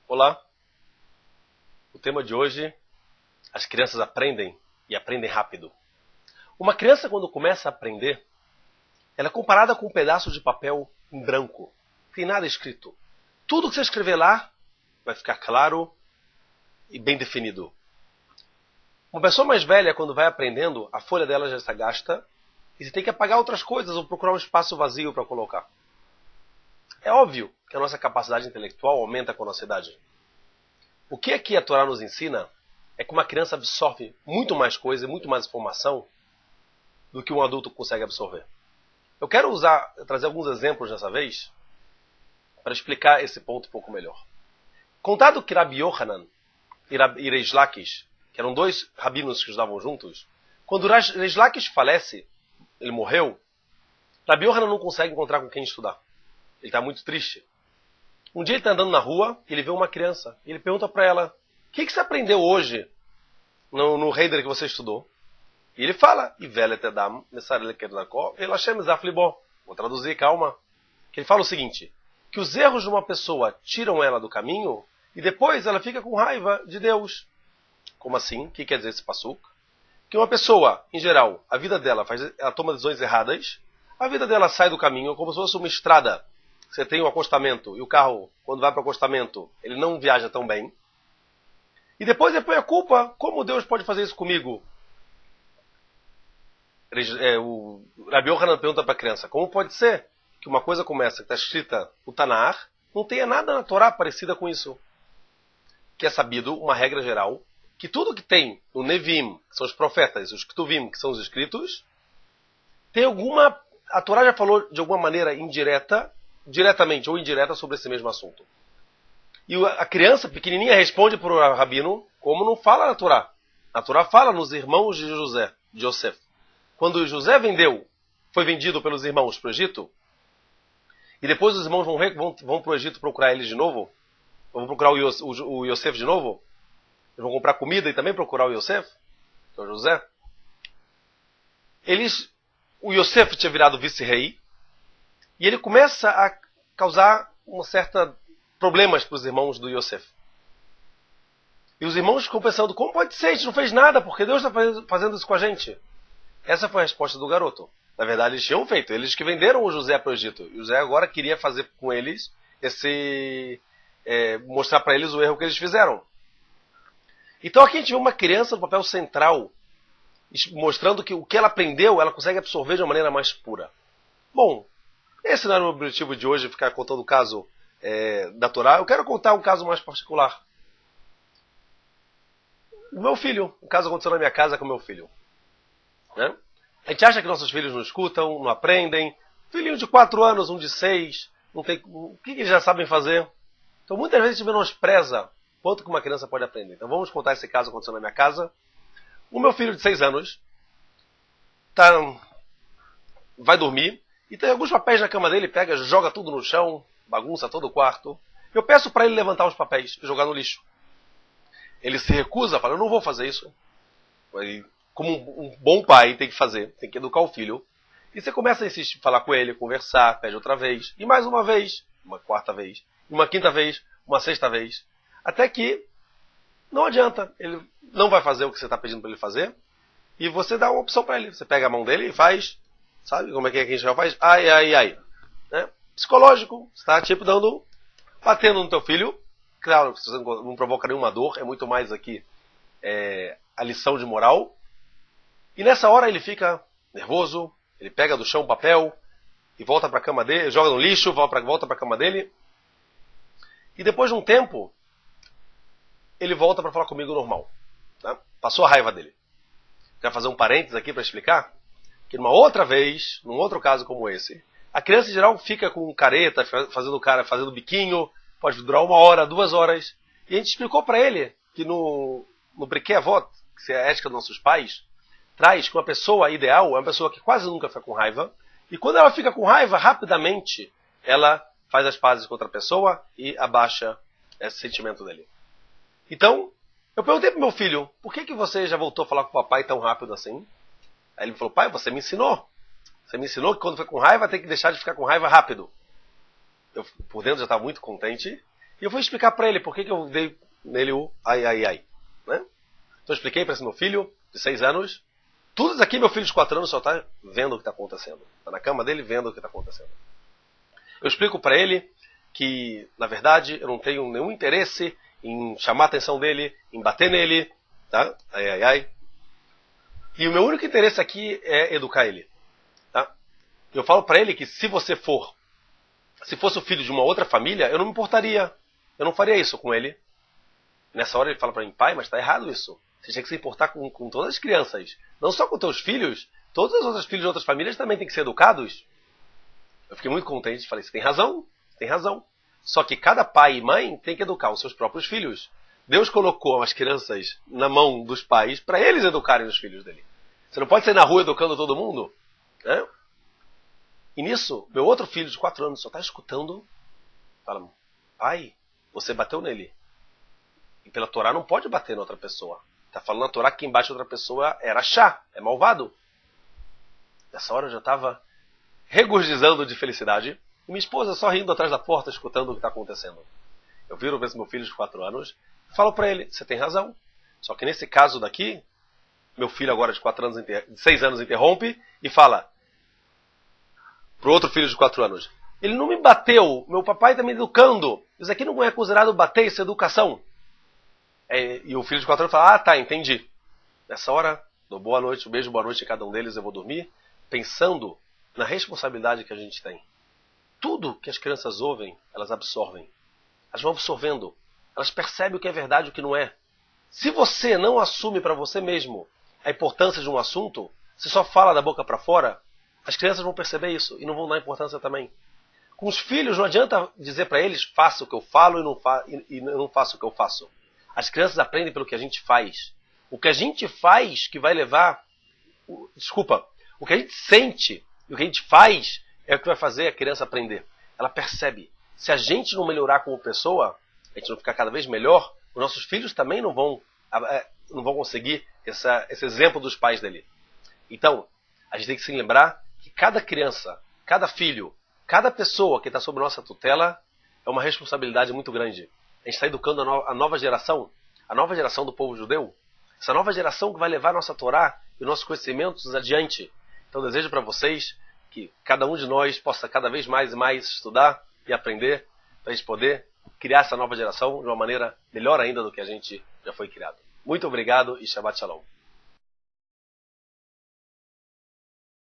Olá, o tema de hoje, as crianças aprendem e aprendem rápido. Uma criança quando começa a aprender, ela é comparada com um pedaço de papel em branco, não tem nada escrito. Tudo que você escrever lá vai ficar claro e bem definido. Uma pessoa mais velha, quando vai aprendendo, a folha dela já está gasta e você tem que apagar outras coisas ou procurar um espaço vazio para colocar. É óbvio que a nossa capacidade intelectual aumenta com a nossa idade. O que aqui a Torá nos ensina é que uma criança absorve muito mais coisa e muito mais informação do que um adulto consegue absorver. Eu quero trazer alguns exemplos dessa vez para explicar esse ponto um pouco melhor. Contado que Rabi Yohanan e Reish Lakish, que eram dois rabinos que estudavam juntos, quando Reish Lakish falece, ele morreu, Rabi Yohanan não consegue encontrar com quem estudar. Ele está muito triste. Um dia ele está andando na rua e ele vê uma criança. E ele pergunta para ela, o que você aprendeu hoje no Heider que você estudou? E ele fala, vou traduzir, calma. Que ele fala o seguinte, que os erros de uma pessoa tiram ela do caminho e depois ela fica com raiva de Deus. Como assim? O que quer dizer esse passuco? Que uma pessoa, em geral, a vida dela ela toma decisões erradas, a vida dela sai do caminho como se fosse uma estrada. Você tem um acostamento e o carro, quando vai para o acostamento, ele não viaja tão bem. E depois ele põe a culpa, como Deus pode fazer isso comigo? O Rabi Yohanan pergunta para a criança, como pode ser que uma coisa como essa, que está escrita no Tanar, não tenha nada na Torá parecida com isso? Que é sabido, uma regra geral, que tudo que tem no Nevim, que são os profetas, os Ketuvim, que são os escritos, tem alguma... A Torá já falou de alguma maneira diretamente ou indireta sobre esse mesmo assunto. E a criança pequenininha responde para o rabino como não fala na Torá. A Torá fala nos irmãos de Yosef. Quando José foi vendido pelos irmãos para o Egito, e depois os irmãos vão para o Egito procurar ele de novo, vão procurar o Yosef de novo, eles vão comprar comida e também procurar o Yosef, que é o José. O Yosef tinha virado vice-rei, e ele começa a causar problemas para os irmãos do Yosef. E os irmãos ficam pensando, como pode ser? A gente não fez nada, porque Deus está fazendo isso com a gente. Essa foi a resposta do garoto. Na verdade, eles tinham feito. Eles que venderam o José para o Egito. E o José agora queria fazer com eles mostrar para eles o erro que eles fizeram. Então aqui a gente vê uma criança no papel central, mostrando que o que ela aprendeu, ela consegue absorver de uma maneira mais pura. Bom, esse não era o objetivo de hoje, ficar contando o caso da Torá. Eu quero contar um caso mais particular. O meu filho, o caso aconteceu na minha casa com o meu filho. Né? A gente acha que nossos filhos não escutam, não aprendem. Filhinho de 4 anos, um de 6, o que eles já sabem fazer? Então muitas vezes a gente menospreza quanto que uma criança pode aprender. Então vamos contar esse caso que aconteceu na minha casa. O meu filho de 6 anos vai dormir e tem alguns papéis na cama dele, pega, joga tudo no chão, bagunça todo o quarto. Eu peço para ele levantar os papéis e jogar no lixo. Ele se recusa, fala, eu não vou fazer isso. Como um bom pai tem que fazer, tem que educar o filho. E você começa a insistir, falar com ele, conversar, pede outra vez, e mais uma vez, uma quarta vez, uma quinta vez, uma sexta vez. Até que não adianta, ele não vai fazer o que você está pedindo para ele fazer, e você dá uma opção para ele. Você pega a mão dele e faz, sabe como é que a gente já faz? Ai, ai, ai. Né? Psicológico, você está batendo no teu filho. Claro, você não provoca nenhuma dor, é muito mais aqui a lição de moral. E nessa hora ele fica nervoso, ele pega do chão o papel e volta para a cama dele, joga no lixo, volta para a cama dele. E depois de um tempo, ele volta para falar comigo normal. Tá? Passou a raiva dele. Quero fazer um parênteses aqui para explicar que numa outra vez, num outro caso como esse, a criança em geral fica com careta, fazendo biquinho, pode durar 1 hora, 2 horas. E a gente explicou para ele que no Briquet Avot, que é a ética dos nossos pais, traz que uma pessoa ideal é uma pessoa que quase nunca fica com raiva, e quando ela fica com raiva, rapidamente ela faz as pazes com outra pessoa e abaixa esse sentimento dele. Então, eu perguntei pro meu filho, por que você já voltou a falar com o papai tão rápido assim? Aí ele falou, pai, você me ensinou. Você me ensinou que quando foi com raiva tem que deixar de ficar com raiva rápido. Eu, por dentro, já estava muito contente. E eu fui explicar para ele por que eu dei nele o ai, ai, ai. Né? Então eu expliquei para esse meu filho, de 6 anos. Tudo isso aqui, meu filho de 4 anos só está vendo o que está acontecendo. Está na cama dele vendo o que está acontecendo. Eu explico para ele que, na verdade, eu não tenho nenhum interesse em chamar a atenção dele, em bater nele. Tá? Ai, ai, ai. E o meu único interesse aqui é educar ele. Tá? Eu falo para ele que se fosse o filho de uma outra família, eu não me importaria. Eu não faria isso com ele. Nessa hora ele fala para mim, pai, mas está errado isso. Você tinha que se importar com todas as crianças. Não só com teus filhos, todos os outros filhos de outras famílias também têm que ser educados. Eu fiquei muito contente, falei, você tem razão, tem razão. Só que cada pai e mãe tem que educar os seus próprios filhos. Deus colocou as crianças na mão dos pais para eles educarem os filhos dele. Você não pode sair na rua educando todo mundo. Né? E nisso, meu outro filho de 4 anos só está escutando. Fala, pai, você bateu nele. E pela Torá não pode bater na outra pessoa. Está falando na Torá que quem bate outra pessoa era chá, é malvado. Nessa hora eu já estava regurgizando de felicidade. E minha esposa só rindo atrás da porta, escutando o que está acontecendo. Eu viro para esse meu filho de 4 anos e falo para ele, você tem razão. Só que nesse caso daqui, meu filho agora de 6 anos interrompe e fala pro outro filho de 4 anos, ele não me bateu, meu papai está me educando. Isso aqui não é considerado bater, isso é educação. E o filho de 4 anos fala, ah, tá, entendi. Nessa hora, dou boa noite, um beijo, boa noite a cada um deles, eu vou dormir, pensando na responsabilidade que a gente tem. Tudo que as crianças ouvem, elas absorvem. Elas vão absorvendo. Elas percebem o que é verdade e o que não é. Se você não assume para você mesmo a importância de um assunto, se só fala da boca para fora, as crianças vão perceber isso e não vão dar importância também. Com os filhos, não adianta dizer para eles, faça o que eu falo e não faça o que eu faço. As crianças aprendem pelo que a gente faz. O que a gente faz que vai levar... o que a gente sente e o que a gente faz é o que vai fazer a criança aprender. Ela percebe. Se a gente não melhorar como pessoa, a gente não ficar cada vez melhor, os nossos filhos também não vão conseguir esse exemplo dos pais dele. Então, a gente tem que se lembrar que cada criança, cada filho, cada pessoa que está sob nossa tutela é uma responsabilidade muito grande. A gente está educando a nova geração do povo judeu, essa nova geração que vai levar a nossa Torá e os nossos conhecimentos adiante. Então, desejo para vocês que cada um de nós possa cada vez mais e mais estudar e aprender para a gente poder criar essa nova geração de uma maneira melhor ainda do que a gente já foi criado. Muito obrigado e Shabbat Shalom.